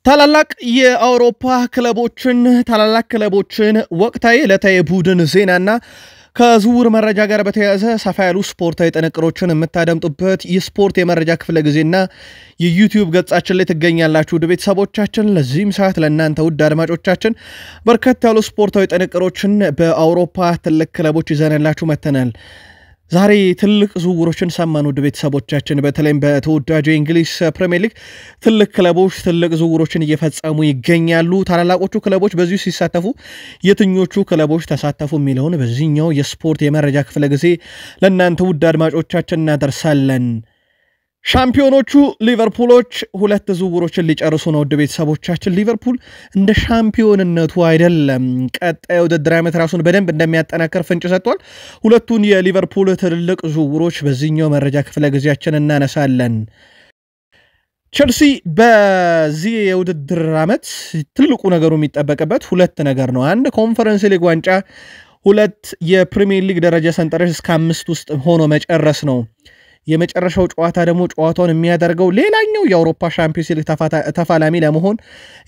ታላላቅ የአውሮፓ ክለቦችን ወቅታዊ ለታይ ቡድን ዜናና ከዝውውር መረጃ ጋር በተያያዘ ሰፋ ያሉ ስፖርታዊ ጥንቅሮችን የምታደምጡበት የስፖርት የመረጃ ክፍለ ጊዜና የዩቲዩብ ገጻችን ላይ ትገኛላችሁ። ውድ ቤተሰቦቻችን ለዚህም ሰዓት ለእናንተ ውድ አድማጮቻችን በርከት ያሉ ስፖርታዊ ጥንቅሮችን በአውሮፓ ትልቅ ክለቦች ይዘንላችሁ መተናል። ዛሬ ትልቅ ዝውውሮችን ሰማን። ውድ ቤተሰቦቻችን በተለይም በተወዳጁ የእንግሊዝ ፕሪሚየር ሊግ ትልቅ ክለቦች ትልቅ ዝውውሮችን እየፈጸሙ ይገኛሉ። ታላላቆቹ ክለቦች በዚሁ ሲሳተፉ የትኞቹ ክለቦች ተሳተፉ የሚለውን በዚህኛው የስፖርት የመረጃ ክፍለ ጊዜ ለእናንተ ውድ አድማጮቻችን እናደርሳለን። ሻምፒዮኖቹ ሊቨርፑሎች ሁለት ዝውውሮችን ሊጨርሱ ነው። ውድ ቤተሰቦቻችን ሊቨርፑል እንደ ሻምፒዮንነቱ አይደለም ቀጣይ ውድድር ዓመት ራሱን በደንብ እንደሚያጠናክር ፍንጭ ሰጥቷል። ሁለቱን የሊቨርፑል ትልልቅ ዝውውሮች በዚህኛው መረጃ ክፍለ ጊዜያችን እናነሳለን። ቸልሲ በዚህ የውድድር ዓመት ትልቁ ነገሩ የሚጠበቅበት ሁለት ነገር ነው። አንድ ኮንፈረንስ ሊግ ዋንጫ፣ ሁለት የፕሪሚየር ሊግ ደረጃ ሰንጠረዥ እስከ 5 ውስጥ ሆኖ መጨረስ ነው። የመጨረሻው ጨዋታ ደግሞ ጨዋታውን የሚያደርገው ሌላኛው የአውሮፓ ሻምፒዮንስ ሊግ ተፋላሚ ለመሆን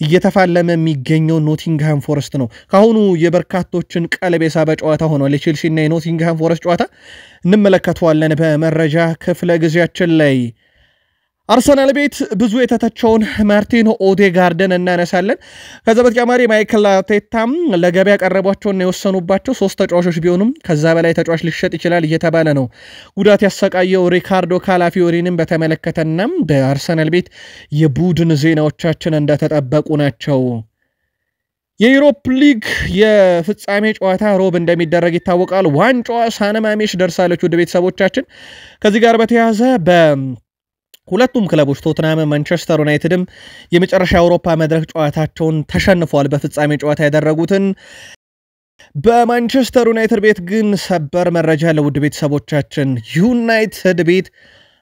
እየተፋለመ የሚገኘው ኖቲንግሃም ፎረስት ነው። ካሁኑ የበርካቶችን ቀልብ የሳበ ጨዋታ ሆኗል። የቼልሲ እና የኖቲንግሃም ፎረስት ጨዋታ እንመለከተዋለን በመረጃ ክፍለ ጊዜያችን ላይ። አርሰናል ቤት ብዙ የተተቸውን ማርቲን ኦዴጋርድን እናነሳለን። ከዛ በተጨማሪ ማይክል አርቴታም ለገበያ ቀረቧቸውና የወሰኑባቸው 3 ተጫዋቾች ቢሆኑም ከዛ በላይ ተጫዋች ሊሸጥ ይችላል እየተባለ ነው። ጉዳት ያሰቃየው ሪካርዶ ካላፊዮሪንም በተመለከተና በአርሰናል ቤት የቡድን ዜናዎቻችን እንደተጠበቁ ናቸው። የዩሮፕ ሊግ የፍጻሜ ጨዋታ ሮብ እንደሚደረግ ይታወቃል። ዋንጫዋ ሳነማሜሽ ደርሳለች። ውድ ቤተሰቦቻችን ከዚህ ጋር በተያያዘ ሁለቱም ክለቦች ቶተንሃም፣ ማንቸስተር ዩናይትድም የመጨረሻ የአውሮፓ መድረክ ጨዋታቸውን ተሸንፈዋል። በፍጻሜ ጨዋታ ያደረጉትን በማንቸስተር ዩናይትድ ቤት ግን ሰበር መረጃ ለውድ ቤተሰቦቻችን ዩናይትድ ቤት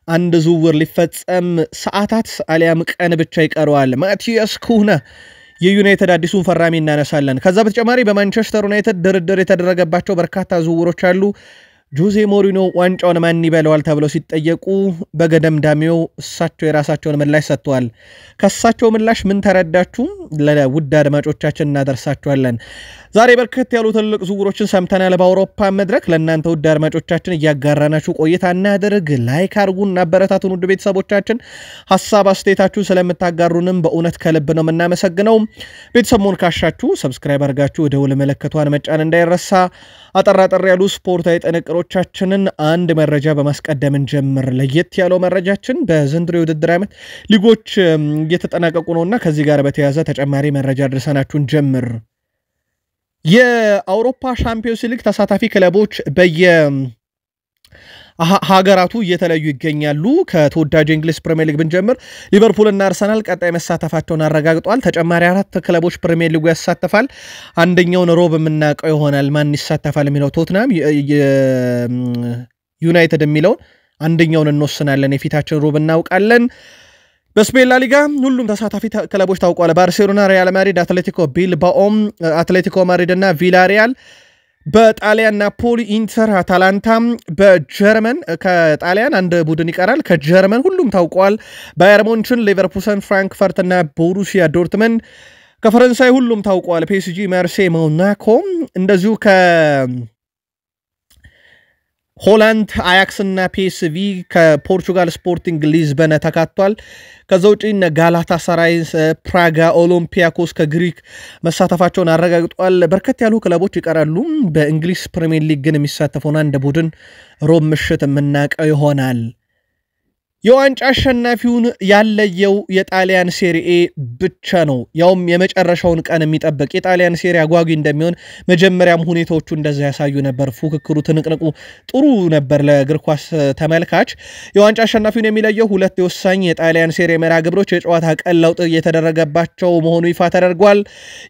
አንድ ዝውውር ሊፈጸም ሰዓታት አሊያም ቀን ብቻ ይቀረዋል። ማቲያስ ኩና የዩናይትድ አዲሱን ፈራሚ እናነሳለን። ከዛ በተጨማሪ በማንቸስተር ዩናይትድ ድርድር የተደረገባቸው በርካታ ዝውውሮች አሉ። ጆዜ ሞሪኖ ዋንጫውን ማን ይበለዋል ተብለው ሲጠየቁ በገደምዳሜው እሳቸው የራሳቸውን ምላሽ ሰጥተዋል። ከእሳቸው ምላሽ ምን ተረዳችሁ? ለውድ አድማጮቻችን እናደርሳችኋለን። ዛሬ በርከት ያሉ ትልቅ ዝውውሮችን ሰምተናል በአውሮፓ መድረክ። ለእናንተ ውድ አድማጮቻችን እያጋራናችሁ ቆይታ እናደርግ። ላይክ አድርጉን፣ እናበረታቱን። ውድ ቤተሰቦቻችን ሐሳብ አስተያየታችሁን ስለምታጋሩንም በእውነት ከልብ ነው የምናመሰግነው። ቤተሰቡን ካሻችሁ ሰብስክራይብ አድርጋችሁ ደውል ምልክቷን መጫን እንዳይረሳ። አጠራጠር ያሉ ስፖርታዊ ጥንቅሮቻችንን አንድ መረጃ በማስቀደም እንጀምር። ለየት ያለው መረጃችን በዘንድሮ የውድድር ዓመት ሊጎች እየተጠናቀቁ ነውና ከዚህ ጋር በተያያዘ ተጨማሪ መረጃ አድርሰናችሁ እንጀምር። የአውሮፓ ሻምፒዮንስ ሊግ ተሳታፊ ክለቦች ሀገራቱ እየተለዩ ይገኛሉ። ከተወዳጁ እንግሊዝ ፕሪሚየር ሊግ ብንጀምር ሊቨርፑል እና አርሰናል ቀጣይ መሳተፋቸውን አረጋግጠዋል። ተጨማሪ 4 ክለቦች ፕሪሚየር ሊጉ ያሳተፋል። አንደኛውን ሮብ የምናውቀው ይሆናል። ማን ይሳተፋል የሚለው ቶትናም ዩናይትድ የሚለውን አንደኛውን እንወስናለን። የፊታችን ሮብ እናውቃለን። በስፔን ላ ሊጋ ሁሉም ተሳታፊ ክለቦች ታውቋል። ባርሴሎና፣ ሪያል ማድሪድ፣ አትሌቲኮ ቢልባኦም፣ አትሌቲኮ ማድሪድ እና ቪላሪያል። በጣሊያን ናፖሊ፣ ኢንተር፣ አታላንታ። በጀርመን ከጣሊያን አንድ ቡድን ይቀራል። ከጀርመን ሁሉም ታውቋል። ባየር ሙንችን፣ ሌቨርኩሰን፣ ፍራንክፈርት እና ቦሩሲያ ዶርትመንድ። ከፈረንሳይ ሁሉም ታውቋል። ፒኤስጂ፣ ማርሴይ፣ ሞናኮ። እንደዚሁ ሆላንድ አያክስ እና ፒኤስቪ። ከፖርቹጋል ስፖርቲንግ ሊዝበን ተካቷል። ከዛ ውጪ ጋላታሳራይ፣ ፕራጋ፣ ኦሎምፒያኮስ ከግሪክ መሳተፋቸውን አረጋግጧል። በርከት ያሉ ክለቦች ይቀራሉ። በእንግሊዝ ፕሪሚየር ሊግ ግን የሚሳተፈውን አንድ ቡድን ሮብ ምሽት የምናውቀው ይሆናል። የዋንጫ አሸናፊውን ያለየው የጣሊያን ሴሪኤ ብቻ ነው። ያውም የመጨረሻውን ቀን የሚጠብቅ የጣሊያን ሴሪ አጓጊ እንደሚሆን መጀመሪያም ሁኔታዎቹ እንደዛ ያሳዩ ነበር። ፉክክሩ፣ ትንቅንቁ ጥሩ ነበር ለእግር ኳስ ተመልካች። የዋንጫ አሸናፊውን የሚለየው ሁለት የወሳኝ የጣሊያን ሴሪ መርሃ ግብሮች የጨዋታ ቀን ለውጥ እየተደረገባቸው መሆኑ ይፋ ተደርጓል።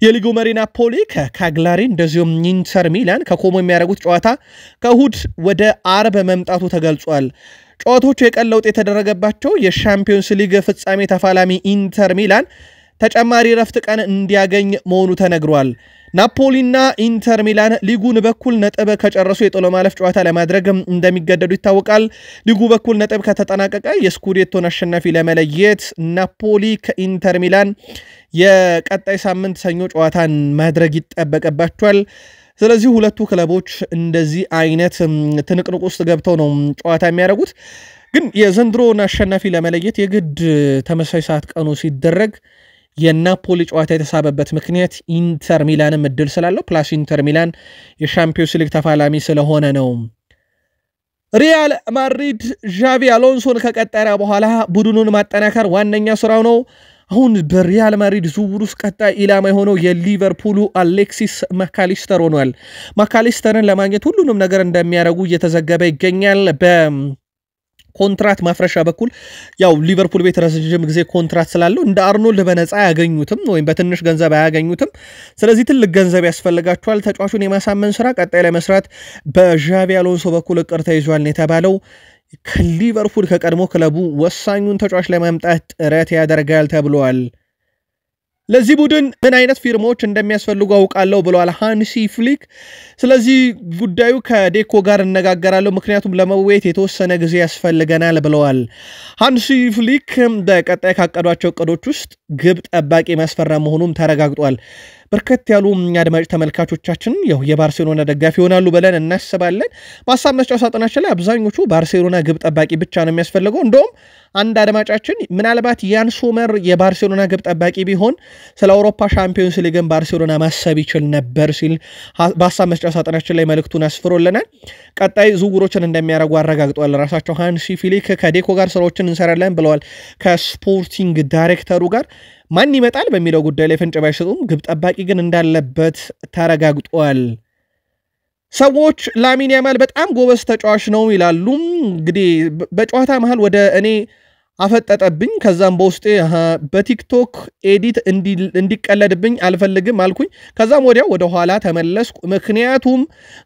የሊጉ መሪ ናፖሊ ከካግላሪ እንደዚሁም ኢንተር ሚላን ከኮሞ የሚያደርጉት ጨዋታ ከእሁድ ወደ አርብ መምጣቱ ተገልጿል። ጨዋታዎቹ የቀን ለውጥ የተደረገባቸው የሻምፒዮንስ ሊግ ፍጻሜ ተፋላሚ ኢንተር ሚላን ተጨማሪ ረፍት ቀን እንዲያገኝ መሆኑ ተነግሯል። ናፖሊና ኢንተር ሚላን ሊጉን በኩል ነጥብ ከጨረሱ የጥሎ ማለፍ ጨዋታ ለማድረግ እንደሚገደዱ ይታወቃል። ሊጉ በኩል ነጥብ ከተጠናቀቀ የስኩዴቶን አሸናፊ ለመለየት ናፖሊ ከኢንተር ሚላን የቀጣይ ሳምንት ሰኞ ጨዋታን ማድረግ ይጠበቅባቸዋል። ስለዚህ ሁለቱ ክለቦች እንደዚህ አይነት ትንቅንቅ ውስጥ ገብተው ነው ጨዋታ የሚያደርጉት። ግን የዘንድሮን አሸናፊ ለመለየት የግድ ተመሳሳይ ሰዓት ቀኑ ሲደረግ የናፖሊ ጨዋታ የተሳበበት ምክንያት ኢንተር ሚላንም እድል ስላለው ፕላስ ኢንተር ሚላን የሻምፒዮንስ ሊግ ተፋላሚ ስለሆነ ነው። ሪያል ማድሪድ ዣቪ አሎንሶን ከቀጠረ በኋላ ቡድኑን ማጠናከር ዋነኛ ስራው ነው። አሁን በሪያል ማድሪድ ዝውውር ውስጥ ቀጣይ ኢላማ የሆነው የሊቨርፑሉ አሌክሲስ ማካሊስተር ሆኗል። ማካሊስተርን ለማግኘት ሁሉንም ነገር እንደሚያደርጉ እየተዘገበ ይገኛል። በኮንትራት ማፍረሻ በኩል ያው ሊቨርፑል ቤት ረጅም ጊዜ ኮንትራት ስላለው እንደ አርኖልድ በነፃ ያገኙትም ወይም በትንሽ ገንዘብ አያገኙትም። ስለዚህ ትልቅ ገንዘብ ያስፈልጋቸዋል። ተጫዋቹን የማሳመን ስራ ቀጣይ ለመስራት በዣቪ አሎንሶ በኩል እቅድ ተይዟል የተባለው ከሊቨርፑል ከቀድሞ ክለቡ ወሳኙን ተጫዋች ለማምጣት ጥረት ያደርጋል ተብሏል። ለዚህ ቡድን ምን አይነት ፊርማዎች እንደሚያስፈልጉ አውቃለሁ ብለዋል ሃንሲ ፍሊክ። ስለዚህ ጉዳዩ ከዴኮ ጋር እነጋገራለሁ ምክንያቱም ለመወየት የተወሰነ ጊዜ ያስፈልገናል ብለዋል። ሃንሲ ፍሊክ በቀጣይ ካቀዷቸው እቅዶች ውስጥ ግብ ጠባቂ ማስፈረም መሆኑም ተረጋግጧል። በርከት ያሉ አድማጭ ተመልካቾቻችን የባርሴሎና ደጋፊ ይሆናሉ ብለን እናስባለን። በሐሳብ መስጫ ሳጥናችን ላይ አብዛኞቹ ባርሴሎና ግብ ጠባቂ ብቻ ነው የሚያስፈልገው። እንደውም አንድ አድማጫችን ምናልባት ያን ሶመር የባርሴሎና ግብ ጠባቂ ቢሆን ስለ አውሮፓ ሻምፒዮንስ ሊግን ባርሴሎና ማሰብ ይችል ነበር ሲል በሐሳብ መስጫ ሳጥናችን ላይ መልእክቱን አስፍሮልናል። ቀጣይ ዝውውሮችን እንደሚያደርጉ አረጋግጧል። ራሳቸው ሃንሲ ፍሊክ ከዴኮ ጋር ስራዎችን እንሰራለን ብለዋል። ከስፖርቲንግ ዳይሬክተሩ ጋር ማን ይመጣል በሚለው ጉዳይ ላይ ፍንጭ ባይሰጡም ግብ ጠባቂ ግን እንዳለበት ተረጋግጧል። ሰዎች ላሚን ያማል በጣም ጎበዝ ተጫዋች ነው ይላሉ። እንግዲህ በጨዋታ መሃል ወደ እኔ አፈጠጠብኝ። ከዛም በውስጤ በቲክቶክ ኤዲት እንዲቀለድብኝ አልፈልግም አልኩኝ። ከዛም ወዲያው ወደ ኋላ ተመለስኩ ምክንያቱም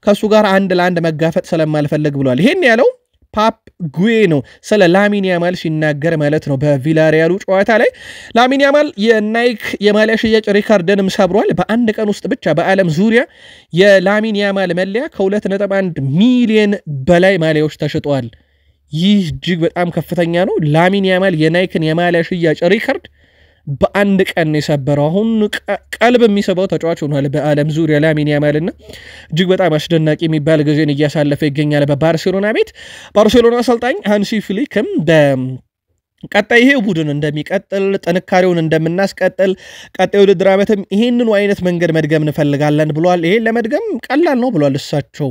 ከሱ ጋር አንድ ለአንድ መጋፈጥ ስለማልፈልግ ብሏል። ይሄን ያለው ፓፕ ጉዌ ነው ስለ ላሚን ያማል ሲናገር ማለት ነው። በቪላሪያሉ ጨዋታ ላይ ላሚን ያማል የናይክ የማሊያ ሽያጭ ሪካርድንም ሰብሯል። በአንድ ቀን ውስጥ ብቻ በዓለም ዙሪያ የላሚን ያማል መለያ ከ2.1 ሚሊዮን በላይ ማሊያዎች ተሽጧል። ይህ እጅግ በጣም ከፍተኛ ነው። ላሚን ያማል የናይክን የማሊያ ሽያጭ ሪካርድ በአንድ ቀን የሰበረው አሁን ቀልብ የሚስበው ተጫዋች ሆኗል በዓለም ዙሪያ ላሚን ያማልና እጅግ በጣም አስደናቂ የሚባል ጊዜን እያሳለፈ ይገኛል በባርሴሎና ቤት። ባርሴሎና አሰልጣኝ ሃንሲ ፍሊክም ቀጣይ ይሄ ቡድን እንደሚቀጥል ጥንካሬውን እንደምናስቀጥል ቀጣይ ውድድር ዓመትም ይሄንኑ አይነት መንገድ መድገም እንፈልጋለን ብሏል። ይሄን ለመድገም ቀላል ነው ብሏል እሳቸው።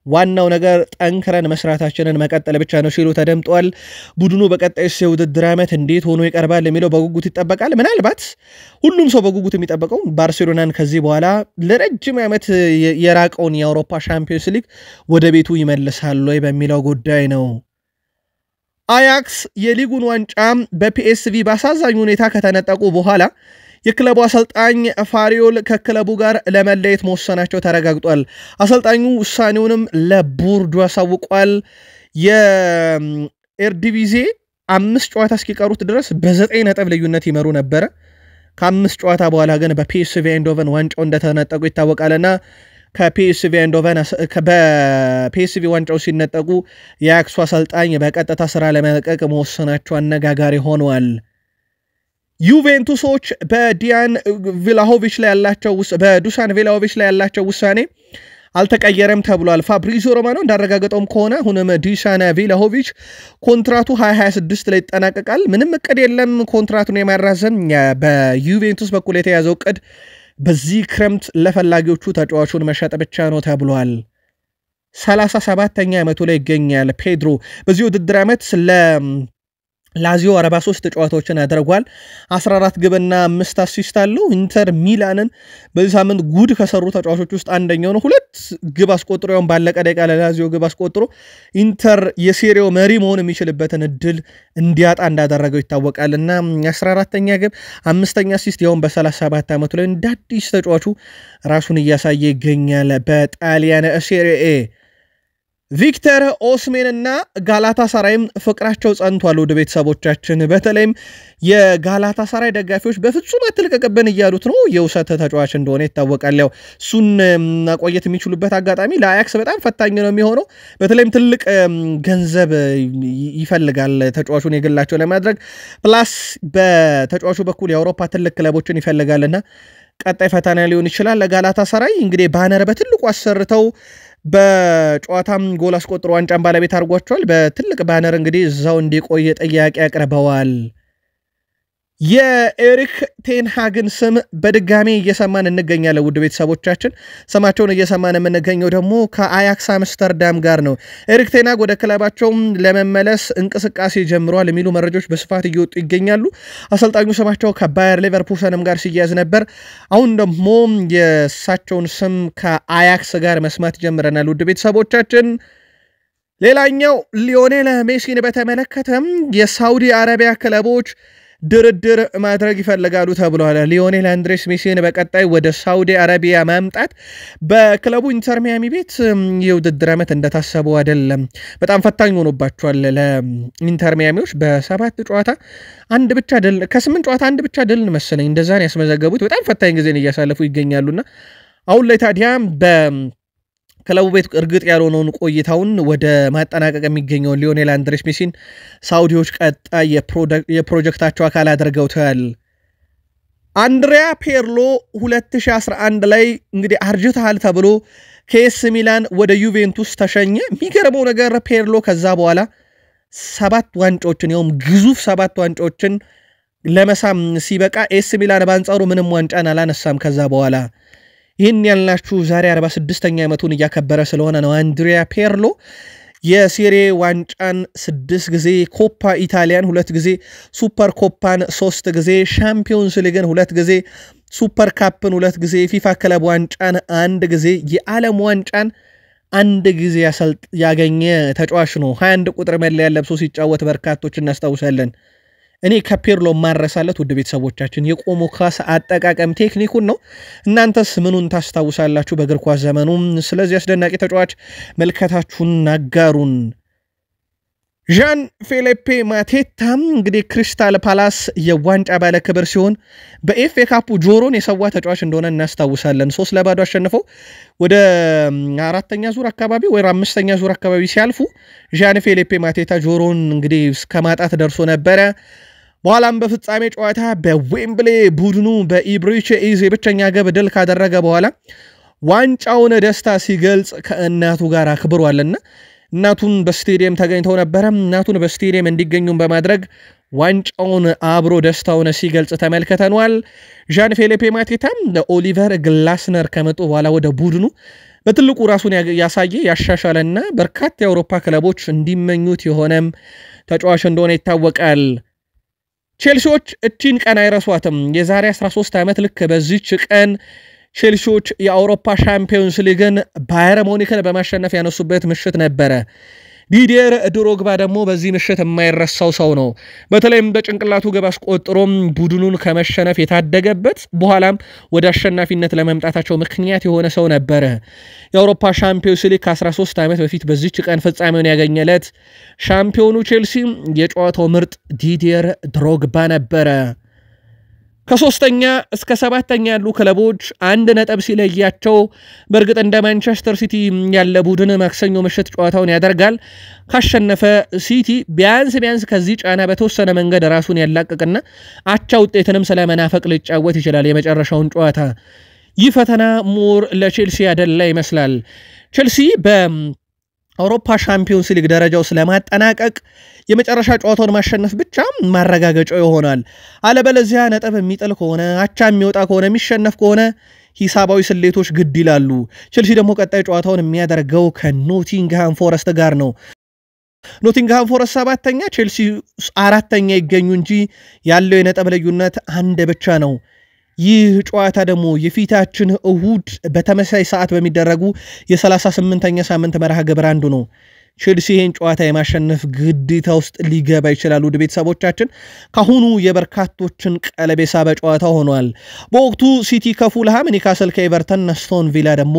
ዋናው ነገር ጠንክረን መስራታችንን መቀጠል ብቻ ነው ሲሉ ተደምጧል። ቡድኑ በቀጣይ የውድድር ዓመት እንዴት ሆኖ ይቀርባል የሚለው በጉጉት ይጠበቃል። ምናልባት ሁሉም ሰው በጉጉት የሚጠበቀው ባርሴሎናን ከዚህ በኋላ ለረጅም ዓመት የራቀውን የአውሮፓ ሻምፒዮንስ ሊግ ወደ ቤቱ ይመልሳል ወይ በሚለው ጉዳይ ነው። አያክስ የሊጉን ዋንጫ በፒኤስቪ በአሳዛኝ ሁኔታ ከተነጠቁ በኋላ የክለቡ አሰልጣኝ ፋሪዮል ከክለቡ ጋር ለመለየት መወሰናቸው ተረጋግጧል። አሰልጣኙ ውሳኔውንም ለቦርዱ አሳውቋል። የኤርዲቪዜ 5 ጨዋታ እስኪቀሩት ድረስ በ9 ነጥብ ልዩነት ይመሩ ነበረ። ከ5 ጨዋታ በኋላ ግን በፒኤስቪ አይንዶቨን ዋንጫው እንደተነጠቁ ይታወቃልና ከፒኤስቪ አይንዶቨን በፒኤስቪ ዋንጫው ሲነጠቁ የአያክሱ አሰልጣኝ በቀጥታ ስራ ለመለቀቅ መወሰናቸው አነጋጋሪ ሆኗል። ዩቬንቱሶች በዱሳን ቪላሆቪች ላይ ያላቸው ውሳኔ አልተቀየረም ተብሏል። ፋብሪዚዮ ሮማኖ እንዳረጋገጠውም ከሆነ አሁንም ዱሳን ቪላሆቪች ኮንትራቱ 2026 ላይ ይጠናቀቃል። ምንም እቅድ የለም ኮንትራቱን የማራዘም። በዩቬንቱስ በኩል የተያዘው እቅድ በዚህ ክረምት ለፈላጊዎቹ ተጫዋቹን መሸጥ ብቻ ነው ተብሏል። 37ኛ ዓመቱ ላይ ይገኛል ፔድሮ። በዚህ ውድድር ዓመት ላዚዮ 43 ጨዋታዎችን አድርጓል። 14 ግብና 5 አሲስት አለው። ኢንተር ሚላንን በዚህ ሳምንት ጉድ ከሰሩ ተጫዋቾች ውስጥ አንደኛው ነው። 2 ግብ አስቆጥሮ ያው ባለቀ ደቂቃ ለላዚዮ ግብ አስቆጥሮ ኢንተር የሴሪያው መሪ መሆን የሚችልበትን እድል እንዲያጣ እንዳደረገው ይታወቃልና 14ኛ ግብ 5ኛ አሲስት ያው በ37 ዓመቱ ላይ እንደ አዲስ ተጫዋቹ ራሱን እያሳየ ይገኛል በጣሊያን ሴሪኤ። ቪክተር ኦስሜንና ጋላታሳራይም ፍቅራቸው ጸንቷል። ወደ ቤተሰቦቻችን በተለይም የጋላታሳራይ ደጋፊዎች በፍጹም አትልቀቅብን እያሉት ነው። የውሰት ተጫዋች እንደሆነ ይታወቃል። ያው እሱን ማቆየት የሚችሉበት አጋጣሚ ለአያክስ በጣም ፈታኝ ነው የሚሆነው። በተለይም ትልቅ ገንዘብ ይፈልጋል ተጫዋቹን የግላቸው ለማድረግ ፕላስ በተጫዋቹ በኩል የአውሮፓ ትልቅ ክለቦችን ይፈልጋልና ቀጣይ ፈተና ሊሆን ይችላል ለጋላታሳራይ። እንግዲህ ባነር በትልቁ አሰርተው በጨዋታም ጎል አስቆጥሮ ዋንጫን ባለቤት አድርጓቸዋል። በትልቅ ባነር እንግዲህ እዛው እንዲቆይ ጥያቄ አቅርበዋል። የኤሪክ ቴንሃግን ስም በድጋሚ እየሰማን እንገኛለን። ውድ ቤተሰቦቻችን ስማቸውን እየሰማን የምንገኘው ደግሞ ከአያክስ አምስተርዳም ጋር ነው። ኤሪክ ቴንሃግ ወደ ክለባቸው ለመመለስ እንቅስቃሴ ጀምሯል የሚሉ መረጃዎች በስፋት እየወጡ ይገኛሉ። አሰልጣኙ ስማቸው ከባየር ሌቨርኩሰንም ጋር ሲያዝ ነበር። አሁን ደግሞ የእሳቸውን ስም ከአያክስ ጋር መስማት ጀምረናል። ውድ ቤተሰቦቻችን ሌላኛው ሊዮኔል ሜሲን በተመለከተም የሳውዲ አረቢያ ክለቦች ድርድር ማድረግ ይፈልጋሉ ተብሏል። ሊዮኔል አንድሬስ ሜሲን በቀጣይ ወደ ሳውዲ አረቢያ ማምጣት በክለቡ ኢንተር ሚያሚ ቤት የውድድር ዓመት እንደታሰበው አይደለም። በጣም ፈታኝ ሆኖባቸዋል ለኢንተር ሚያሚዎች። በ7 ጨዋታ አንድ ብቻ ድል ከ8 ጨዋታ አንድ ብቻ ድል መሰለኝ እንደዛን ያስመዘገቡት በጣም ፈታኝ ጊዜን እያሳለፉ ይገኛሉና አሁን ላይ ታዲያ ክለቡ ቤት እርግጥ ያልሆነውን ቆይታውን ወደ ማጠናቀቅ የሚገኘውን ሊዮኔል አንድሬስ ሜሲን ሳውዲዎች ቀጣይ የፕሮጀክታቸው አካል አድርገውታል። አንድሪያ ፔርሎ 2011 ላይ እንግዲህ አርጅተሃል ተብሎ ከኤስ ሚላን ወደ ዩቬንቱስ ተሸኘ። የሚገርመው ነገር ፔርሎ ከዛ በኋላ 7 ዋንጫዎችን ያውም ግዙፍ 7 ዋንጫዎችን ለመሳም ሲበቃ ኤስ ሚላን ባንጻሩ ምንም ዋንጫን አላነሳም ከዛ በኋላ። ይህን ያልናችሁ ዛሬ 46ኛ ዓመቱን እያከበረ ስለሆነ ነው። አንድሪያ ፔርሎ የሴሬ ዋንጫን 6 ጊዜ፣ ኮፓ ኢታሊያን 2 ጊዜ፣ ሱፐር ኮፓን 3 ጊዜ፣ ሻምፒዮንስ ሊግን 2 ጊዜ፣ ሱፐር ካፕን 2 ጊዜ፣ ፊፋ ክለብ ዋንጫን 1 ጊዜ፣ የዓለም ዋንጫን 1 ጊዜ ያገኘ ተጫዋች ነው። 21 ቁጥር መለያ ለብሶ ሲጫወት በርካቶች እናስታውሳለን። እኔ ከፔርሎ ማረሳለት ውድ ቤተሰቦቻችን የቆሞ ኳስ አጠቃቀም ቴክኒኩን ነው። እናንተስ ምኑን ታስታውሳላችሁ በእግር ኳስ ዘመኑ? ስለዚህ አስደናቂ ተጫዋች መልከታችሁን አጋሩን። ዣን ፊሊፔ ማቴታም እንግዲህ ክሪስታል ፓላስ የዋንጫ ባለ ክብር ሲሆን በኤፍኤ ካፑ ጆሮን የሰዋ ተጫዋች እንደሆነ እናስታውሳለን። 3-0 አሸንፈው ወደ 4ኛ ዙር አካባቢ ወይ 5ኛ ዙር አካባቢ ሲያልፉ ዣን ፊሊፔ ማቴታ ጆሮን እንግዲህ እስከማጣት ደርሶ ነበረ። በኋላም በፍጻሜ ጨዋታ በዌምብሌ ቡድኑ በኢብሪቼ ኢዜ ብቸኛ ግብ ድል ካደረገ በኋላ ዋንጫውን ደስታ ሲገልጽ ከእናቱ ጋር አክብሯልና እናቱን በስቴዲየም ተገኝተው ነበረ። እናቱን በስቴዲየም እንዲገኙም በማድረግ ዋንጫውን አብሮ ደስታውን ሲገልጽ ተመልክተናል። ዣን ፊሊፔ ማቴታም ለኦሊቨር ግላስነር ከመጡ በኋላ ወደ ቡድኑ በትልቁ ራሱን ያሳየ ያሻሻለና በርካታ የአውሮፓ ክለቦች እንዲመኙት የሆነም ተጫዋች እንደሆነ ይታወቃል። ቼልሲዎች እቺን ቀን አይረሷትም። የዛሬ 13 ዓመት ልክ በዚች ቀን ቼልሲዎች የአውሮፓ ሻምፒዮንስ ሊግን ባየር ሙኒክን በማሸነፍ ያነሱበት ምሽት ነበረ። ዲዲየር ድሮግባ ደግሞ በዚህ ምሽት የማይረሳው ሰው ነው። በተለይም በጭንቅላቱ ግብ አስቆጥሮም ቡድኑን ከመሸነፍ የታደገበት በኋላም ወደ አሸናፊነት ለመምጣታቸው ምክንያት የሆነ ሰው ነበረ። የአውሮፓ ሻምፒዮንስ ሊግ ከ13 ዓመት በፊት በዚች ቀን ፍጻሜውን ያገኘለት ሻምፒዮኑ ቼልሲ የጨዋታው ምርጥ ዲዲየር ድሮግባ ነበረ። ከ3ኛ እስከ 7ኛ ያሉ ክለቦች 1 ነጥብ ሲለያቸው በእርግጥ እንደ ማንቸስተር ሲቲ ያለ ቡድን ማክሰኞ ምሽት ጨዋታውን ያደርጋል። ካሸነፈ ሲቲ ቢያንስ ከዚህ ጫና በተወሰነ መንገድ ራሱን ያላቅቅና አቻ ውጤትንም ስለመናፈቅ ሊጫወት ይችላል የመጨረሻውን ጨዋታ። ይህ ፈተና ሞር ለቼልሲ ያደላ ይመስላል። ቼልሲ በአውሮፓ ሻምፒዮንስ ሊግ ደረጃው ስለማጠናቀቅ የመጨረሻ ጨዋታውን ማሸነፍ ብቻ ማረጋገጫው ይሆናል። አለበለዚያ ነጥብ የሚጥል ከሆነ አቻ የሚወጣ ከሆነ የሚሸነፍ ከሆነ ሂሳባዊ ስሌቶች ግድ ይላሉ። ቼልሲ ደግሞ ቀጣይ ጨዋታውን የሚያደርገው ከኖቲንግሃም ፎረስት ጋር ነው። ኖቲንግሃም ፎረስት 7ኛ ቼልሲ 4ኛ ይገኙ እንጂ ያለው የነጥብ ልዩነት 1 ብቻ ነው። ይህ ጨዋታ ደግሞ የፊታችን እሁድ በተመሳሳይ ሰዓት በሚደረጉ የ38ኛ ሳምንት መርሃ ግብር አንዱ ነው። ቼልሲ ይህን ጨዋታ የማሸነፍ ግዴታ ውስጥ ሊገባ ይችላል። ውድ ቤተሰቦቻችን ካሁኑ የበርካቶችን ቀለብ የሳበ ጨዋታ ሆኗል። በወቅቱ ሲቲ ከፉልሃም፣ ኒውካስል ከኤቨርተን፣ አስቶን ቪላ ደግሞ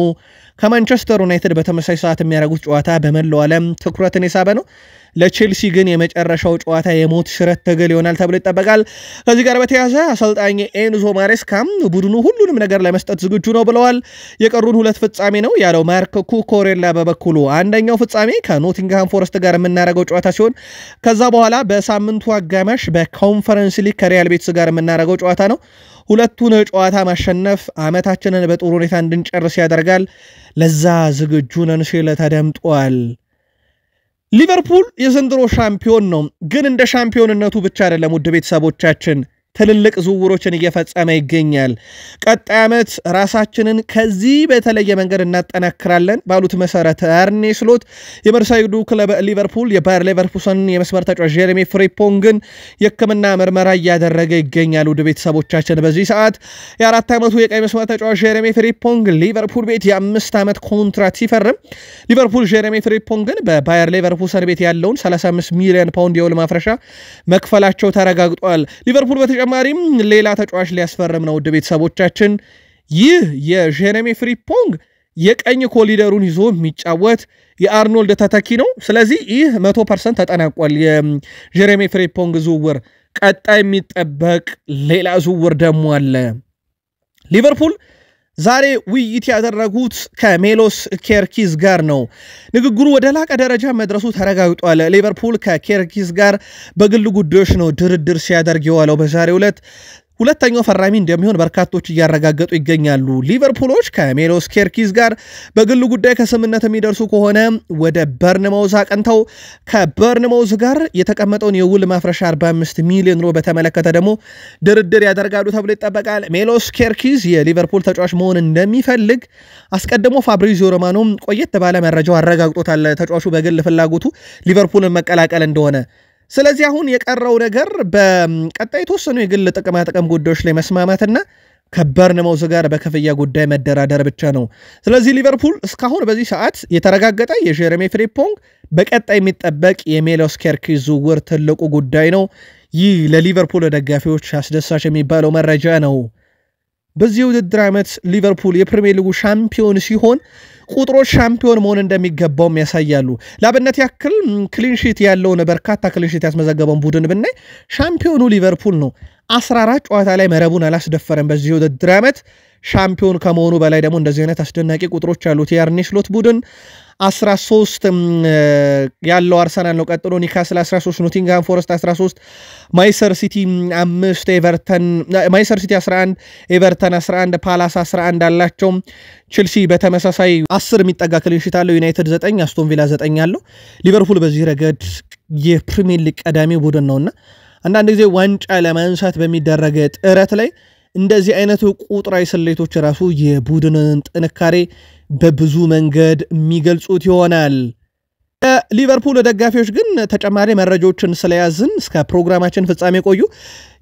ከማንቸስተር ዩናይትድ በተመሳሳይ ሰዓት የሚያደርጉት ጨዋታ በመላው ዓለም ትኩረትን የሳበ ነው። ለቼልሲ ግን የመጨረሻው ጨዋታ የሞት ሽረት ትግል ይሆናል ተብሎ ይጠበቃል። ከዚህ ጋር በተያያዘ አሰልጣኝ ኤንዞ ማሬስካም ቡድኑ ሁሉንም ነገር ለመስጠት ዝግጁ ነው ብለዋል። የቀሩን 2 ፍጻሜ ነው ያለው ማርክ ኩኮሬላ በበኩሉ አንደኛው ፍጻሜ ከኖቲንግሃም ፎረስት ጋር የምናደርገው ጨዋታ ሲሆን ከዛ በኋላ በሳምንቱ አጋማሽ በኮንፈረንስ ሊግ ከሪያል ቤትስ ጋር የምናደርገው ጨዋታ ነው። ሁለቱን ጨዋታ ማሸነፍ ዓመታችንን በጥሩ ሁኔታ እንድንጨርስ ያደርጋል። ለዛ ዝግጁ ነን ሲል ተደምጧል። ሊቨርፑል የዘንድሮ ሻምፒዮን ነው፣ ግን እንደ ሻምፒዮንነቱ ብቻ አይደለም ውድ ቤተሰቦቻችን ትልልቅ ዝውውሮችን እየፈጸመ ይገኛል። ቀጣይ ዓመት ራሳችንን ከዚህ በተለየ መንገድ እናጠናክራለን ባሉት መሰረት አርኔ ስሎት የመርሳይዱ ክለብ ሊቨርፑል የባየር ሌቨርኩሰን የመስመር ተጫዋች ጄሬሚ ፍሪፖንግን የሕክምና ምርመራ እያደረገ ይገኛል። ውድ ቤተሰቦቻችን በዚህ ሰዓት የ4 ዓመቱ የቀይ መስመር ተጫዋች ጄሬሚ ፍሪፖንግ ሊቨርፑል ቤት የ5 ዓመት ኮንትራት ሲፈርም ሊቨርፑል ጄሬሚ ፍሪፖንግን በባየር ሌቨርኩሰን ቤት ያለውን 35 ሚሊዮን ፓውንድ የውል ማፍረሻ መክፈላቸው ተረጋግጧል። ሊቨርፑል በተጨማሪም ሌላ ተጫዋች ሊያስፈርም ነው። ውድ ቤተሰቦቻችን ይህ የጄሬሚ ፍሪፖንግ የቀኝ ኮሊደሩን ይዞ የሚጫወት የአርኖልድ ተተኪ ነው። ስለዚህ ይህ 100% ተጠናቋል። የጄሬሚ ፍሪፖንግ ዝውውር ቀጣይ የሚጠበቅ ሌላ ዝውውር ደግሞ አለ። ሊቨርፑል ዛሬ ውይይት ያደረጉት ከሜሎስ ኬርኪዝ ጋር ነው። ንግግሩ ወደ ላቀ ደረጃ መድረሱ ተረጋግጧል። ሊቨርፑል ከኬርኪዝ ጋር በግል ጉዳዮች ነው ድርድር ሲያደርግ የዋለው። በዛሬው ዕለት ሁለተኛው ፈራሚ እንደሚሆን በርካቶች እያረጋገጡ ይገኛሉ። ሊቨርፑሎች ከሜሎስ ኬርኪዝ ጋር በግል ጉዳይ ከስምምነት የሚደርሱ ከሆነ ወደ በርንማውዝ አቀንተው ከበርንማውዝ ጋር የተቀመጠውን የውል ማፍረሻ 45 ሚሊዮን ዩሮ በተመለከተ ደግሞ ድርድር ያደርጋሉ ተብሎ ይጠበቃል። ሜሎስ ኬርኪዝ የሊቨርፑል ተጫዋች መሆን እንደሚፈልግ አስቀድሞ ፋብሪዚዮ ሮማኖ ቆየት ባለ መረጃው አረጋግጦታል። ተጫዋቹ በግል ፍላጎቱ ሊቨርፑልን መቀላቀል እንደሆነ። ስለዚህ አሁን የቀረው ነገር በቀጣይ የተወሰኑ የግል ጥቅማ ጥቅም ጉዳዮች ላይ መስማማትና ከበርንማውዝ ጋር በክፍያ ጉዳይ መደራደር ብቻ ነው። ስለዚህ ሊቨርፑል እስካሁን በዚህ ሰዓት የተረጋገጠ የጄሬሚ ፍሪፖንግ በቀጣይ የሚጠበቅ የሜሎስ ኬርኪዝ ዝውውር ትልቁ ጉዳይ ነው። ይህ ለሊቨርፑል ደጋፊዎች አስደሳች የሚባለው መረጃ ነው። በዚህ ውድድር ዓመት ሊቨርፑል የፕሪሚየር ሊጉ ሻምፒዮን ሲሆን ቁጥሮች ሻምፒዮን መሆን እንደሚገባውም ያሳያሉ። ለአብነት ያክል ክሊንሺት ያለውን በርካታ ክሊንሺት ያስመዘገበውን ቡድን ብናይ ሻምፒዮኑ ሊቨርፑል ነው። 14 ጨዋታ ላይ መረቡን አላስደፈረም። በዚህ ውድድር ዓመት ሻምፒዮን ከመሆኑ በላይ ደግሞ እንደዚህ አይነት አስደናቂ ቁጥሮች ያሉት የአርኔ ስሎት ቡድን 13 ያለው አርሰናል ነው። ቀጥሎ ኒውካስል 13፣ ኖቲንግሃም ፎረስት 13፣ ማይሰር ሲቲ 5፣ ማይሰር ሲቲ 11፣ ኤቨርተን 11፣ ፓላስ 11 አላቸው። ቼልሲ በተመሳሳይ 10 የሚጠጋ ክሊንሺት አለው። ዩናይትድ 9፣ አስቶን ቪላ 9 አለው። ሊቨርፑል በዚህ ረገድ የፕሪሚየር ሊግ ቀዳሚ ቡድን ነውና አንዳንድ ጊዜ ዋንጫ ለማንሳት በሚደረግ ጥረት ላይ እንደዚህ አይነቱ ቁጥራዊ ስሌቶች ራሱ የቡድንን ጥንካሬ በብዙ መንገድ የሚገልጹት ይሆናል። ሊቨርፑል ደጋፊዎች ግን ተጨማሪ መረጃዎችን ስለያዝን እስከ ፕሮግራማችን ፍጻሜ ቆዩ።